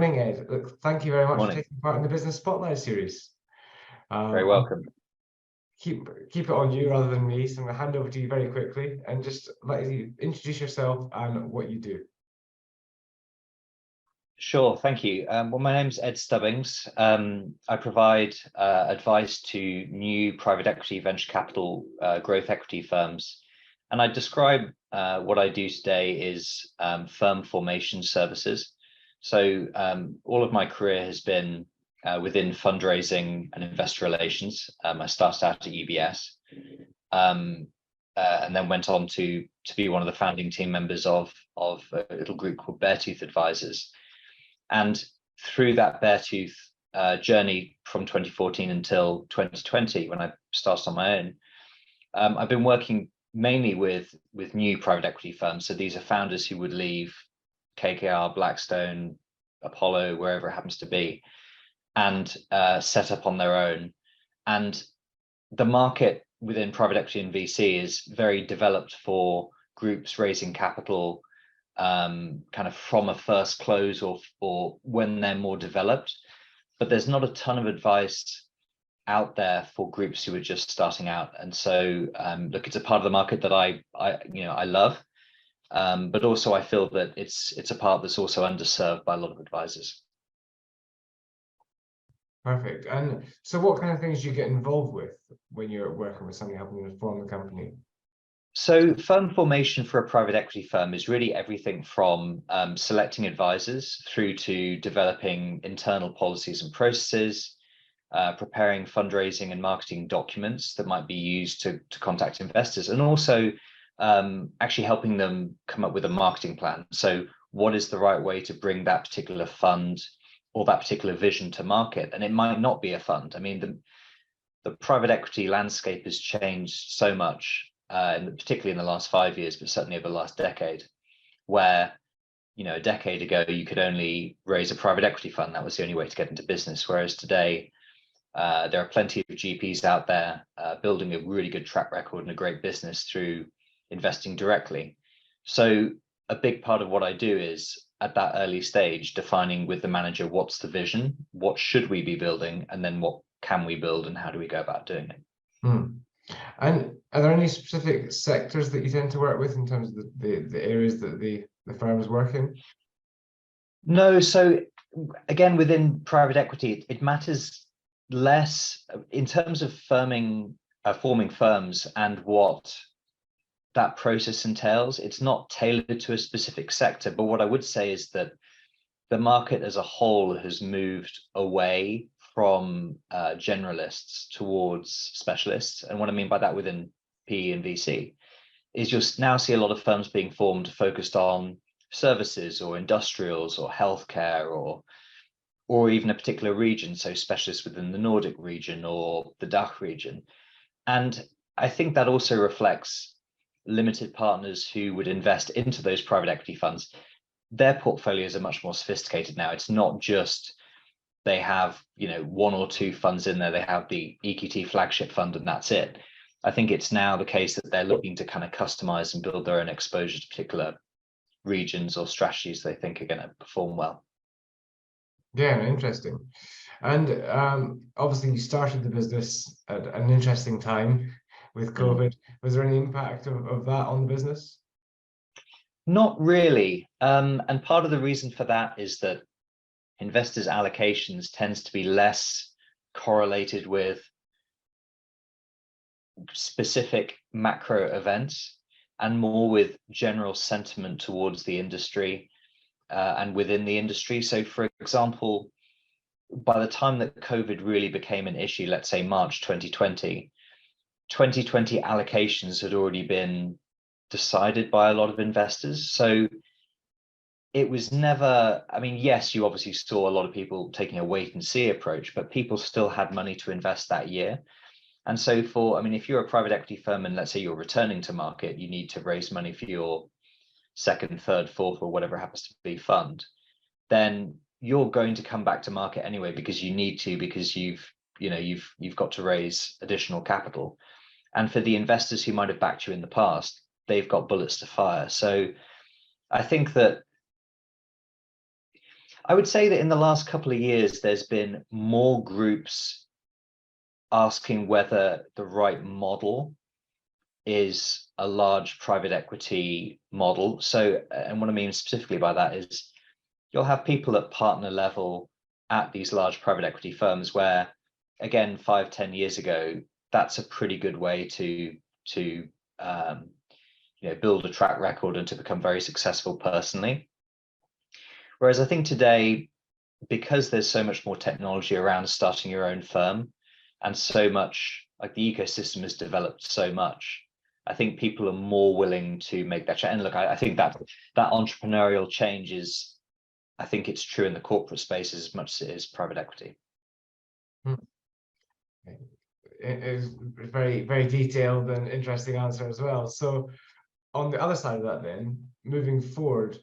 Morning, Ed. Look, thank you very much for Morning. taking part in the Business Spotlight series. Very welcome. Keep it on you rather than me, so I'm going to hand over to you very quickly and just let you introduce yourself and what you do. Sure, thank you. Well, my name's Ed Stubbings. I provide advice to new private equity, venture capital, growth equity firms. And I describe what I do today is firm formation services. So all of my career has been within fundraising and investor relations. I started out at UBS and then went on to be one of the founding team members of a little group called Beartooth Advisors. And through that Beartooth journey from 2014 until 2020, when I started on my own, I've been working mainly with new private equity firms. So these are founders who would leave KKR, Blackstone, Apollo, wherever it happens to be, and set up on their own. And the market within private equity and VC is very developed for groups raising capital kind of from a first close or when they're more developed. But there's not a ton of advice out there for groups who are just starting out. And so look, it's a part of the market that I love. But also I feel that it's a part that's also underserved by a lot of advisors. Perfect. And so what kind of things do you get involved with when you're working with somebody helping them to form the company? So firm formation for a private equity firm is really everything from selecting advisors through to developing internal policies and processes, preparing fundraising and marketing documents that might be used to contact investors, and also actually helping them come up with a marketing plan. So what is the right way to bring that particular fund or that particular vision to market? And it might not be a fund. I mean, the private equity landscape has changed so much, particularly in the last 5 years, but certainly over the last decade, where, a decade ago, you could only raise a private equity fund. That was the only way to get into business. Whereas today, there are plenty of GPs out there building a really good track record and a great business through investing directly. So a big part of what I do is at that early stage, defining with the manager, what's the vision, what should we be building, and then what can we build and how do we go about doing it? And are there any specific sectors that you tend to work with in terms of the areas that the firms work in? No, so again, within private equity, it matters less in terms of forming firms and what that process entails. It's not tailored to a specific sector, but what I would say is that the market as a whole has moved away from generalists towards specialists. And what I mean by that within PE and VC is you'll now see a lot of firms being formed focused on services or industrials or healthcare or even a particular region, so specialists within the Nordic region or the DACH region. And I think that also reflects limited partners who would invest into those private equity funds. Their portfolios are much more sophisticated now. It's not just they have one or two funds in there. They have the EQT flagship fund and that's it. I think it's now the case that they're looking to kind of customize and build their own exposure to particular regions or strategies they think are going to perform well. Yeah, interesting. And obviously you started the business at an interesting time with COVID. Was there any impact of that on the business? Not really. And part of the reason for that is that investors' allocations tends to be less correlated with specific macro events and more with general sentiment towards the industry and within the industry. So for example, by the time that COVID really became an issue, let's say March 2020 allocations had already been decided by a lot of investors. So it was never, I mean, yes, you obviously saw a lot of people taking a wait and see approach, but people still had money to invest that year. And so if you're a private equity firm and let's say you're returning to market, you need to raise money for your second, third, fourth, or whatever happens to be fund, then you're going to come back to market anyway because you need to, because you've got to raise additional capital. And for the investors who might have backed you in the past, they've got bullets to fire. So I think that I would say that in the last couple of years, there's been more groups asking whether the right model is a large private equity model. So, and what I mean specifically by that is you'll have people at partner level at these large private equity firms where, again, 5-10 years ago, that's a pretty good way to build a track record and to become very successful personally. Whereas I think today, because there's so much more technology around starting your own firm, and so much, like the ecosystem has developed so much, I think people are more willing to make that change. And look, I think that entrepreneurial change is, I think it's true in the corporate space as much as it is private equity. It is very, very detailed and interesting answer as well. So on the other side of that, then moving forward,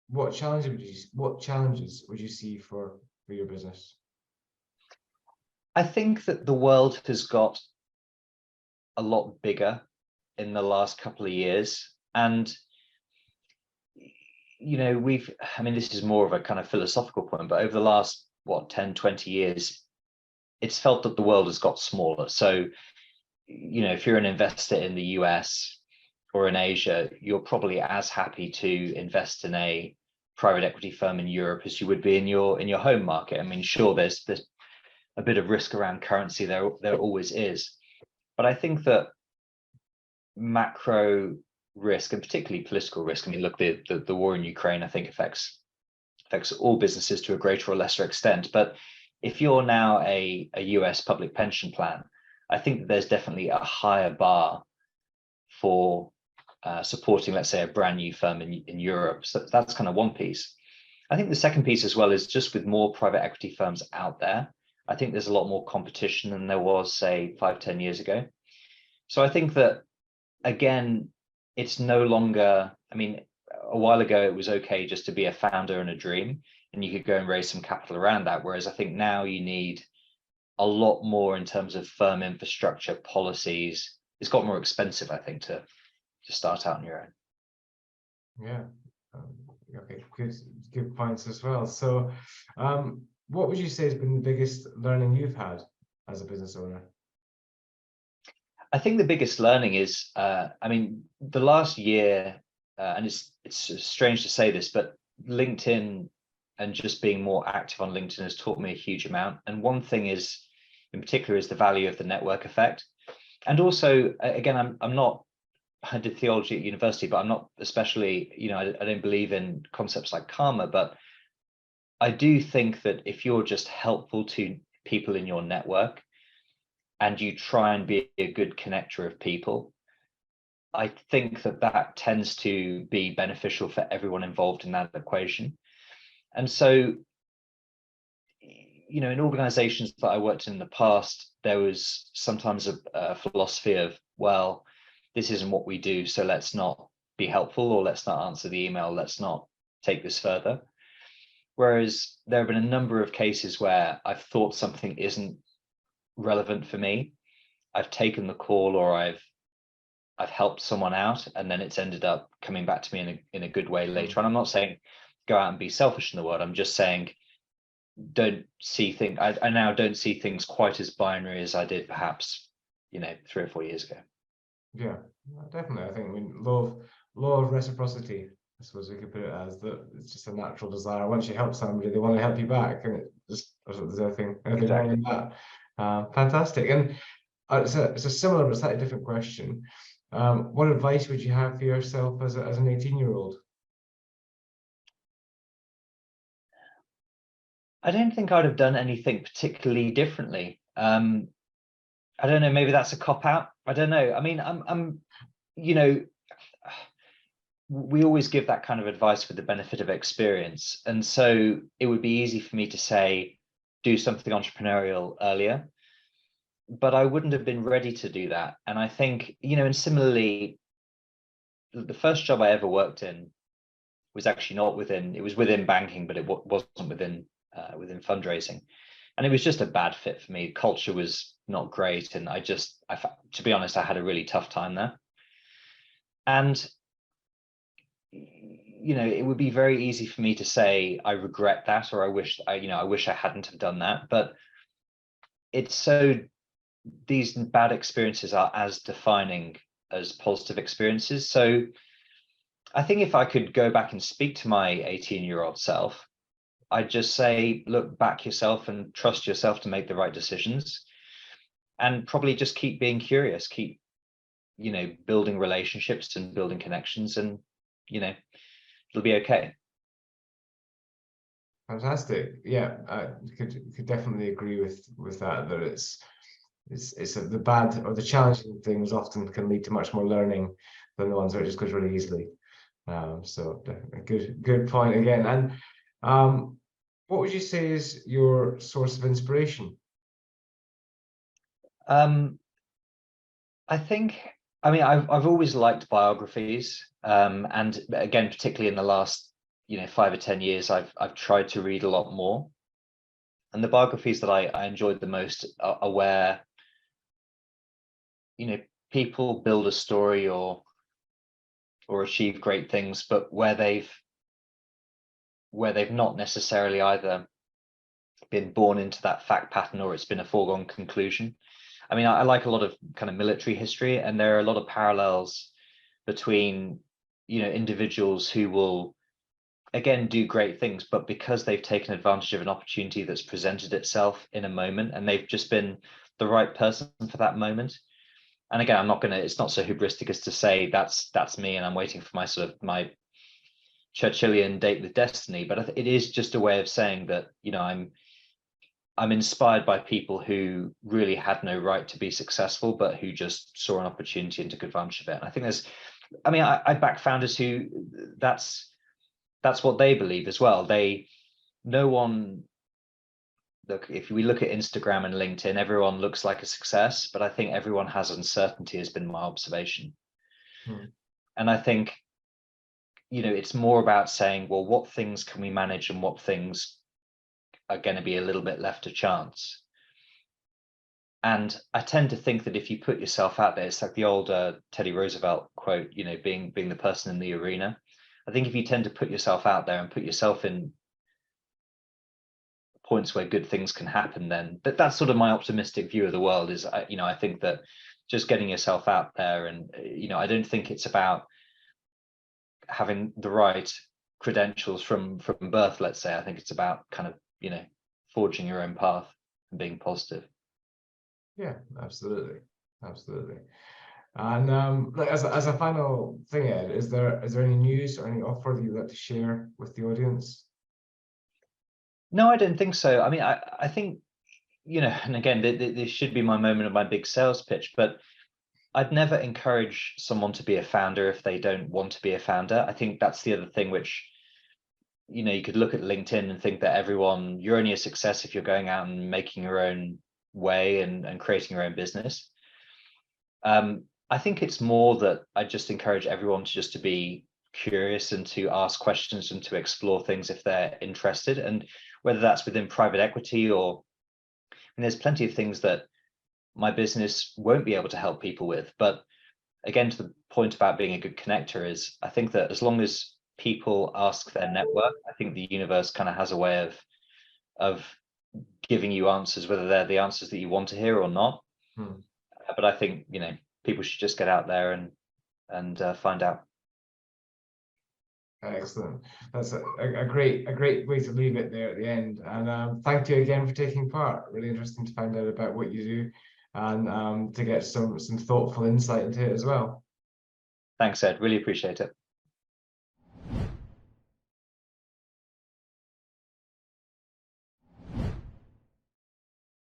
what challenges would you see for your business? I think that the world has got a lot bigger in the last couple of years, and I mean, this is more of a kind of philosophical point, but over the last 10-20 years, it's felt that the world has got smaller. So if you're an investor in the US or in Asia, you're probably as happy to invest in a private equity firm in Europe as you would be in your home market. I mean, sure, there's a bit of risk around currency, there always is, but I think that macro risk, and particularly political risk, I mean, look, the war in Ukraine, I think affects all businesses to a greater or lesser extent. But if you're now a US public pension plan, I think that there's definitely a higher bar for supporting, let's say, a brand new firm in Europe. So that's kind of one piece. I think the second piece as well is just with more private equity firms out there, I think there's a lot more competition than there was, say, 5-10 years ago. So I think that, again, it's no longer, I mean, a while ago, it was okay just to be a founder and a dream, and you could go and raise some capital around that. Whereas I think now you need a lot more in terms of firm infrastructure, policies. It's got more expensive, I think, to start out on your own. Yeah. Okay, good points as well. So what would you say has been the biggest learning you've had as a business owner? I think the biggest learning is, I mean, the last year, and it's strange to say this, but LinkedIn and just being more active on LinkedIn has taught me a huge amount. And one thing is, in particular, is the value of the network effect. And also, again, I did theology at university, but I'm not especially, I don't believe in concepts like karma, but I do think that if you're just helpful to people in your network and you try and be a good connector of people, I think that tends to be beneficial for everyone involved in that equation. And so, in organizations that I worked in the past, there was sometimes a philosophy of, well, this isn't what we do, so let's not be helpful, or let's not answer the email, let's not take this further. Whereas there have been a number of cases where I've thought something isn't relevant for me, I've taken the call, or I've helped someone out, and then it's ended up coming back to me in a good way later on. I'm not saying go out and be selfish in the world. I'm just saying don't see things. I now don't see things quite as binary as I did perhaps 3 or 4 years ago. Yeah, definitely. I think law of reciprocity, I suppose we could put it as, that it's just a natural desire. Once you help somebody, they want to help you back, and it just, there's anything wrong in that. Fantastic. And it's a similar but slightly different question. What advice would you have for yourself as an 18-year-old? I don't think I'd have done anything particularly differently. I don't know, maybe that's a cop-out. I don't know. I mean, we always give that kind of advice with the benefit of experience. And so it would be easy for me to say, do something entrepreneurial earlier, but I wouldn't have been ready to do that. And I think, and similarly, the first job I ever worked in was actually it was within banking, but it wasn't within fundraising. And it was just a bad fit for me. Culture was not great. And to be honest, I had a really tough time there. And, it would be very easy for me to say I regret that, or I wish I hadn't have done that. But these bad experiences are as defining as positive experiences. So I think if I could go back and speak to my 18-year-old self, I'd just say, look, back yourself and trust yourself to make the right decisions, and probably just keep being curious, keep building relationships and building connections, and it'll be okay. Fantastic. Yeah, I could definitely agree with that. That it's the bad or the challenging things often can lead to much more learning than the ones where it just goes really easily. So definitely good point again. And what would you say is your source of inspiration? I think, I've always liked biographies, and again, particularly in the last 5 or 10 years, I've tried to read a lot more. And the biographies that I enjoyed the most are where people build a story or achieve great things, but where they've not necessarily either been born into that fact pattern or it's been a foregone conclusion. I like a lot of kind of military history, and there are a lot of parallels between individuals who will again do great things, but because they've taken advantage of an opportunity that's presented itself in a moment, and they've just been the right person for that moment. And again, it's not so hubristic as to say that's me and I'm waiting for my Churchillian date with destiny, but it is just a way of saying that I'm inspired by people who really had no right to be successful, but who just saw an opportunity and took advantage of it. And I think I back founders who that's what they believe as well. Look, if we look at Instagram and LinkedIn, everyone looks like a success, but I think everyone has uncertainty, has been my observation. And I think, it's more about saying, well, what things can we manage and what things are going to be a little bit left to chance. And I tend to think that if you put yourself out there, it's like the old Teddy Roosevelt quote, being the person in the arena. I think if you tend to put yourself out there and put yourself in points where good things can happen, then that's sort of my optimistic view of the world. Is I think that just getting yourself out there, and I don't think it's about having the right credentials from birth, let's say. I think it's about kind of forging your own path and being positive. Yeah, absolutely. And like as a final thing, Ed, is there any news or any offer that you'd like to share with the audience? No, I don't think so. I think, and again, this should be my moment of my big sales pitch, but I'd never encourage someone to be a founder if they don't want to be a founder. I think that's the other thing, which, you could look at LinkedIn and think that you're only a success if you're going out and making your own way and creating your own business. I think it's more that I just encourage everyone to be curious and to ask questions and to explore things if they're interested, and whether that's within private equity or there's plenty of things that my business won't be able to help people with. But again, to the point about being a good connector, is I think that as long as people ask their network, I think the universe kind of has a way of giving you answers, whether they're the answers that you want to hear or not. But I think people should just get out there and find out. Excellent. That's a great way to leave it there at the end. And thank you again for taking part. Really interesting to find out about what you do, and to get some thoughtful insight into it as well. Thanks, Ed. Really appreciate it.